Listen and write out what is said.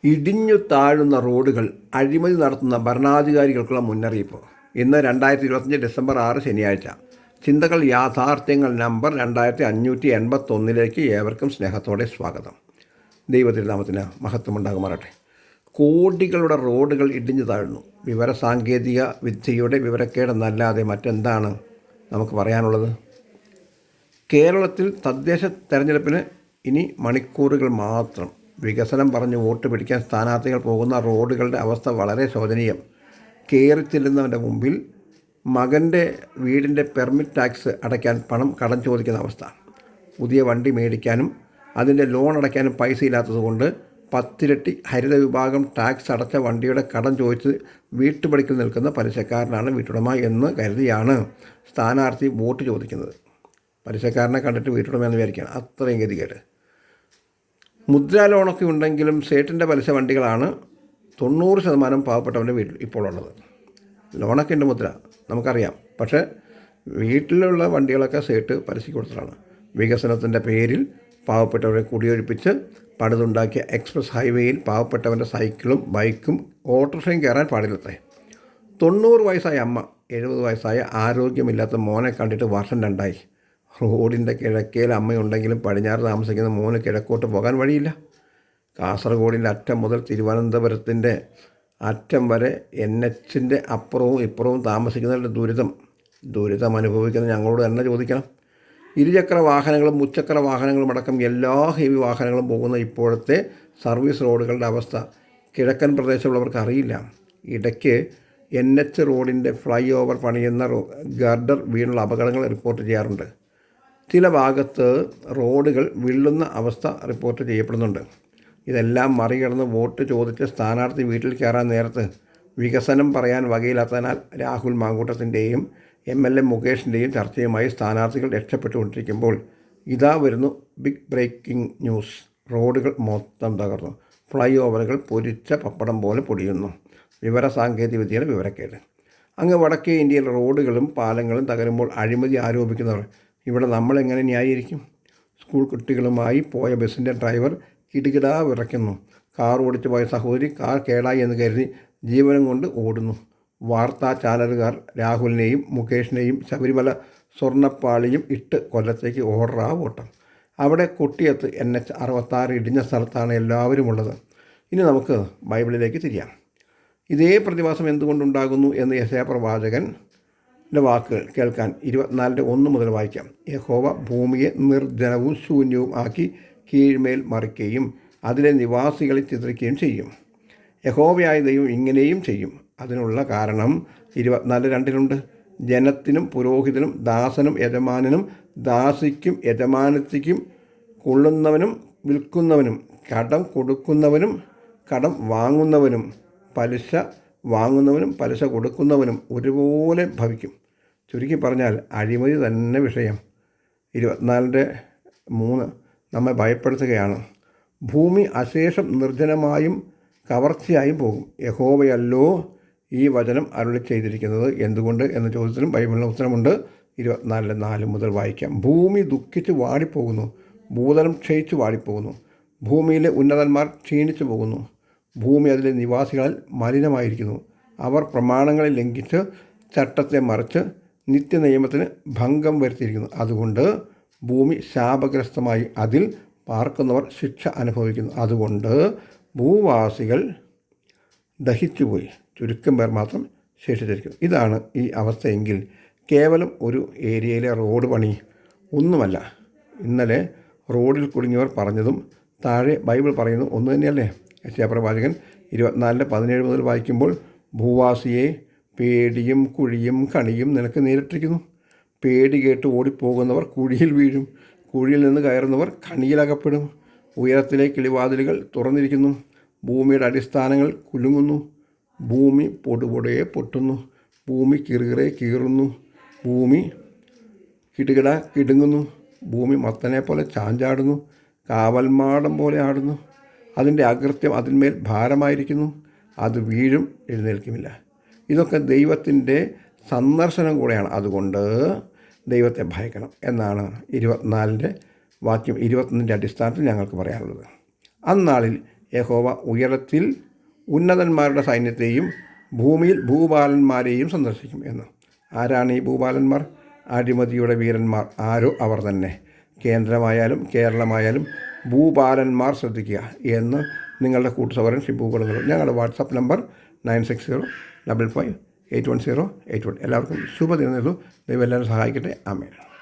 ഇടിഞ്ഞു താഴുന്ന റോഡുകൾ, അഴിമതി നടത്തുന്ന ഭരണാധികാരികൾക്കുള്ള മുന്നറിയിപ്പ്. ഇന്ന് 2025 ഡിസംബർ 6 ശനിയാഴ്ച. ചിന്തകൾ യാഥാർത്ഥ്യങ്ങൾ നമ്പർ 2581 ഏവർക്കും സ്നേഹത്തോടെ സ്വാഗതം. ദൈവതിരുനാമത്തിന് മഹത്വമുണ്ടാകുമാറട്ടെ. കോടികളുടെ റോഡുകൾ ഇടിഞ്ഞു താഴുന്നു. വിവരസാങ്കേതിക വിദ്യയുടെ വിവരക്കേടെന്നല്ലാതെ മറ്റെന്താണ് നമുക്ക് പറയാനുള്ളത്? കേരളത്തിൽ തദ്ദേശ തെരഞ്ഞെടുപ്പിന് ഇനി മണിക്കൂറുകൾ മാത്രം. വികസനം പറഞ്ഞ് വോട്ട് പിടിക്കാൻ സ്ഥാനാർത്ഥികൾ പോകുന്ന റോഡുകളുടെ അവസ്ഥ വളരെ ശോചനീയം. കയറിച്ചെല്ലുന്നവൻ്റെ മുമ്പിൽ മകൻ്റെ വീടിൻ്റെ പെർമിറ്റ് ടാക്സ് അടയ്ക്കാൻ പണം കടം ചോദിക്കുന്ന അവസ്ഥ. പുതിയ വണ്ടി മേടിക്കാനും അതിൻ്റെ ലോൺ അടയ്ക്കാനും പൈസ ഇല്ലാത്തതുകൊണ്ട് 10 ഇരട്ടി ഹരിത വിഭാഗം ടാക്സ് അടച്ച വണ്ടിയുടെ കടം ചോദിച്ച് വീട്ടുപടിക്കൽ നിൽക്കുന്ന പലിശക്കാരനാണ് വീട്ടുടമ എന്ന് കരുതിയാണ് സ്ഥാനാർത്ഥി വോട്ട് ചോദിക്കുന്നത്. പലിശക്കാരനെ കണ്ടിട്ട് വീട്ടുടമ എന്ന് വിചാരിക്കുകയാണ്. അത്രയും ഗതികേട്. മുദ്രാ ലോണൊക്കെ ഉണ്ടെങ്കിലും സേട്ടിൻ്റെ പലിശ വണ്ടികളാണ് 90% പാവപ്പെട്ടവൻ്റെ വീട്ടിൽ ഇപ്പോൾ ഉള്ളത്. ലോണൊക്കെ ഉണ്ട്, മുദ്ര നമുക്കറിയാം. പക്ഷേ വീട്ടിലുള്ള വണ്ടികളൊക്കെ സേട്ട് പലിശയ്ക്ക് കൊടുത്തതാണ്. വികസനത്തിൻ്റെ പേരിൽ പാവപ്പെട്ടവരെ കുടിയൊഴിപ്പിച്ച് പണിതുണ്ടാക്കിയ എക്സ്പ്രസ് ഹൈവേയിൽ പാവപ്പെട്ടവൻ്റെ സൈക്കിളും ബൈക്കും ഓട്ടോറിക്ഷയും കയറാൻ പാടില്ലത്രേ. 90 വയസ്സായ അമ്മ 70 വയസ്സായ ആരോഗ്യമില്ലാത്ത മോനെ കണ്ടിട്ട് വർഷം 2 റോഡിൻ്റെ കിഴക്കേൽ അമ്മയുണ്ടെങ്കിലും പടിഞ്ഞാറ് താമസിക്കുന്ന മോന് കിഴക്കോട്ട് പോകാൻ വഴിയില്ല. കാസർഗോഡിൻ്റെ അറ്റം മുതൽ തിരുവനന്തപുരത്തിൻ്റെ അറ്റം വരെ NHൻ്റെ അപ്പുറവും ഇപ്പുറവും താമസിക്കുന്നവരുടെ ദുരിതം അനുഭവിക്കുന്ന ഞങ്ങളോട് തന്നെ ചോദിക്കണം. ഇരുചക്ര വാഹനങ്ങളും മുച്ചക്ര വാഹനങ്ങളും അടക്കം എല്ലാ ഹെവി വാഹനങ്ങളും പോകുന്ന ഇപ്പോഴത്തെ സർവീസ് റോഡുകളുടെ അവസ്ഥ കിഴക്കൻ പ്രദേശമുള്ളവർക്ക് അറിയില്ല. ഇടയ്ക്ക് NH റോഡിൻ്റെ ഫ്ലൈ ഓവർ പണിയുന്ന ഗർഡർ വീണുള്ള അപകടങ്ങൾ റിപ്പോർട്ട് ചെയ്യാറുണ്ട്. ചില ഭാഗത്ത് റോഡുകൾ വിള്ളുന്ന അവസ്ഥ റിപ്പോർട്ട് ചെയ്യപ്പെടുന്നുണ്ട്. ഇതെല്ലാം മറികടന്ന് വോട്ട് ചോദിച്ച് സ്ഥാനാർത്ഥി വീട്ടിൽ കയറാൻ നേരത്ത് വികസനം പറയാൻ വകയില്ലാത്തതിനാൽ രാഹുൽ മാങ്കൂട്ടത്തിൻ്റെയും MLA മുകേഷിൻ്റെയും ചർച്ചയുമായി സ്ഥാനാർത്ഥികൾ രക്ഷപ്പെട്ടുകൊണ്ടിരിക്കുമ്പോൾ ഇതാ വരുന്നു ബിഗ് ബ്രേക്കിംഗ് ന്യൂസ്. റോഡുകൾ മൊത്തം തകർന്നു. ഫ്ലൈ ഓവറുകൾ പൊരിച്ച പപ്പടം പോലെ പൊടിയുന്നു. വിവരസാങ്കേതിക വിദ്യയുടെ വിവരക്കേട്. അങ്ങ് വടക്കേ ഇന്ത്യയിൽ റോഡുകളും പാലങ്ങളും തകരുമ്പോൾ അഴിമതി ആരോപിക്കുന്നവർ ഇവിടെ നമ്മളെങ്ങനെ ന്യായീകരിക്കും? സ്കൂൾ കുട്ടികളുമായി പോയ ബസ്സിൻ്റെ ഡ്രൈവർ കിടുകിടാ വിറയ്ക്കുന്നു. കാർ ഓടിച്ചു പോയ സഹോദരി കാർ കേടായി എന്ന് കരുതി ജീവനം കൊണ്ട് ഓടുന്നു. വാർത്താ ചാനലുകാർ രാഹുലിനെയും മുകേഷിനെയും ശബരിമല സ്വർണ്ണപ്പാളിയും ഇട്ട് കൊല്ലത്തേക്ക് ഓർഡറാ ഓട്ടം. അവിടെ കൊട്ടിയത്ത് NH 66 ഇടിഞ്ഞ സ്ഥലത്താണ് എല്ലാവരും ഉള്ളത്. ഇനി നമുക്ക് ബൈബിളിലേക്ക് തിരിയാം. ഇതേ പ്രതിഭാസം എന്തുകൊണ്ടുണ്ടാകുന്നു എന്ന് യെശയ്യാ പ്രവാചകൻ്റെ വാക്കുകൾ കേൾക്കാൻ 24:1 മുതൽ വായിക്കാം. യഹോവ ഭൂമിയെ നിർജ്ജനവും ശൂന്യവും ആക്കി കീഴ്മേൽ മറിക്കുകയും അതിലെ നിവാസികളെ ചിത്രിക്കുകയും ചെയ്യും. യഹോവയായ ദൈവം ഇങ്ങനെയും ചെയ്യും. അതിനുള്ള കാരണം 24:2 ജനത്തിനും പുരോഹിതനും ദാസനും യജമാനനും ദാസിക്കും യജമാനത്തിക്കും കൊള്ളുന്നവനും വിൽക്കുന്നവനും കടം കൊടുക്കുന്നവനും കടം വാങ്ങുന്നവനും പലിശ വാങ്ങുന്നവനും പലിശ കൊടുക്കുന്നവനും ഒരുപോലെ ഭവിക്കും. ചുരുക്കി പറഞ്ഞാൽ അഴിമതി തന്നെ വിഷയം. 24:3 നമ്മെ ഭയപ്പെടുത്തുകയാണ്. ഭൂമി അശേഷം നിർജ്ജനമായും കവർച്ചയായും പോകും. യഹോവയല്ലോ ഈ വചനം അരുളി ചെയ്തിരിക്കുന്നത്. എന്തുകൊണ്ട് എന്ന ചോദ്യത്തിനും ബൈബിളിന് ഉത്തരമുണ്ട്. 24:4 മുതൽ വായിക്കാം. ഭൂമി ദുഃഖിച്ച് വാടിപ്പോകുന്നു, ഭൂതലം ക്ഷയിച്ച് വാടിപ്പോകുന്നു, ഭൂമിയിലെ ഉന്നതന്മാർ ക്ഷീണിച്ചു പോകുന്നു, ഭൂമി അതിലെ നിവാസികളാൽ മലിനമായിരിക്കുന്നു. അവർ പ്രമാണങ്ങളെ ലംഘിച്ച് ചട്ടത്തെ മറിച്ച് നിത്യനിയമത്തിന് ഭംഗം വരുത്തിയിരിക്കുന്നു. അതുകൊണ്ട് ഭൂമി ശാപഗ്രസ്തമായി അതിൽ പാർക്കുന്നവർ ശിക്ഷ അനുഭവിക്കുന്നു. അതുകൊണ്ട് ഭൂവാസികൾ ദഹിച്ചുപോയി, ചുരുക്കം പേർ മാത്രം ശേഷിച്ചിരിക്കുന്നു. ഇതാണ് ഈ അവസ്ഥയെങ്കിൽ കേവലം ഒരു ഏരിയയിലെ റോഡ് പണി ഒന്നുമല്ല. ഇന്നലെ റോഡിൽ കുടുങ്ങിയവർ പറഞ്ഞതും താഴെ ബൈബിൾ പറയുന്നു ഒന്ന് തന്നെയല്ലേ? യെശയ്യാ പ്രവാചകൻ 24:17 മുതൽ വായിക്കുമ്പോൾ ഭൂവാസിയെ പേടിയും കുഴിയും കണിയും നിനക്ക് നേരിട്ടിരിക്കുന്നു. പേടി കേട്ട് ഓടിപ്പോകുന്നവർ കുഴിയിൽ വീഴും, കുഴിയിൽ നിന്ന് കയറുന്നവർ കണിയിലകപ്പെടും. ഉയരത്തിലെ കിളിവാതിലുകൾ തുറന്നിരിക്കുന്നു, ഭൂമിയുടെ അടിസ്ഥാനങ്ങൾ കുലുങ്ങുന്നു, ഭൂമി പൊടുപൊടയെ പൊട്ടുന്നു, ഭൂമി കിറുകിറെ കീറുന്നു, ഭൂമി കിടുകിട കിടുങ്ങുന്നു, ഭൂമി മത്തനെ പോലെ ചാഞ്ചാടുന്നു, കാവൽമാടം പോലെ ആടുന്നു. അതിൻ്റെ അകൃത്യം അതിന്മേൽ ഭാരമായിരിക്കുന്നു, അത് വീഴും, എഴുന്നേൽക്കുമില്ല. ഇതൊക്കെ ദൈവത്തിൻ്റെ സന്ദർശനം കൂടെയാണ്. അതുകൊണ്ട് ദൈവത്തെ ഭയക്കണം എന്നാണ് 24 വാക്യം 21 അടിസ്ഥാനത്തിൽ ഞങ്ങൾക്ക് പറയാനുള്ളത്. അന്നാളിൽ യഹോവ ഉയരത്തിൽ ഉന്നതന്മാരുടെ സൈന്യത്തെയും ഭൂമിയിൽ ഭൂപാലന്മാരെയും സന്ദർശിക്കും എന്ന്. ആരാണ് ഈ ഭൂപാലന്മാർ? അഴിമതിയുടെ വീരന്മാർ. ആരോ അവർ തന്നെ. കേന്ദ്രമായാലും കേരളമായാലും ഭൂപാലന്മാർ ശ്രദ്ധിക്കുക എന്ന് നിങ്ങളുടെ കൂട്ടുസഹോദരൻ ഷിബു കൊടുങ്ങളും. ഞങ്ങളുടെ വാട്സാപ്പ് നമ്പർ 9605581081. എല്ലാവർക്കും ശുഭദിനം നേരുന്നു. ദൈവം എല്ലാവരും സഹായിക്കട്ടെ. ആമേൻ.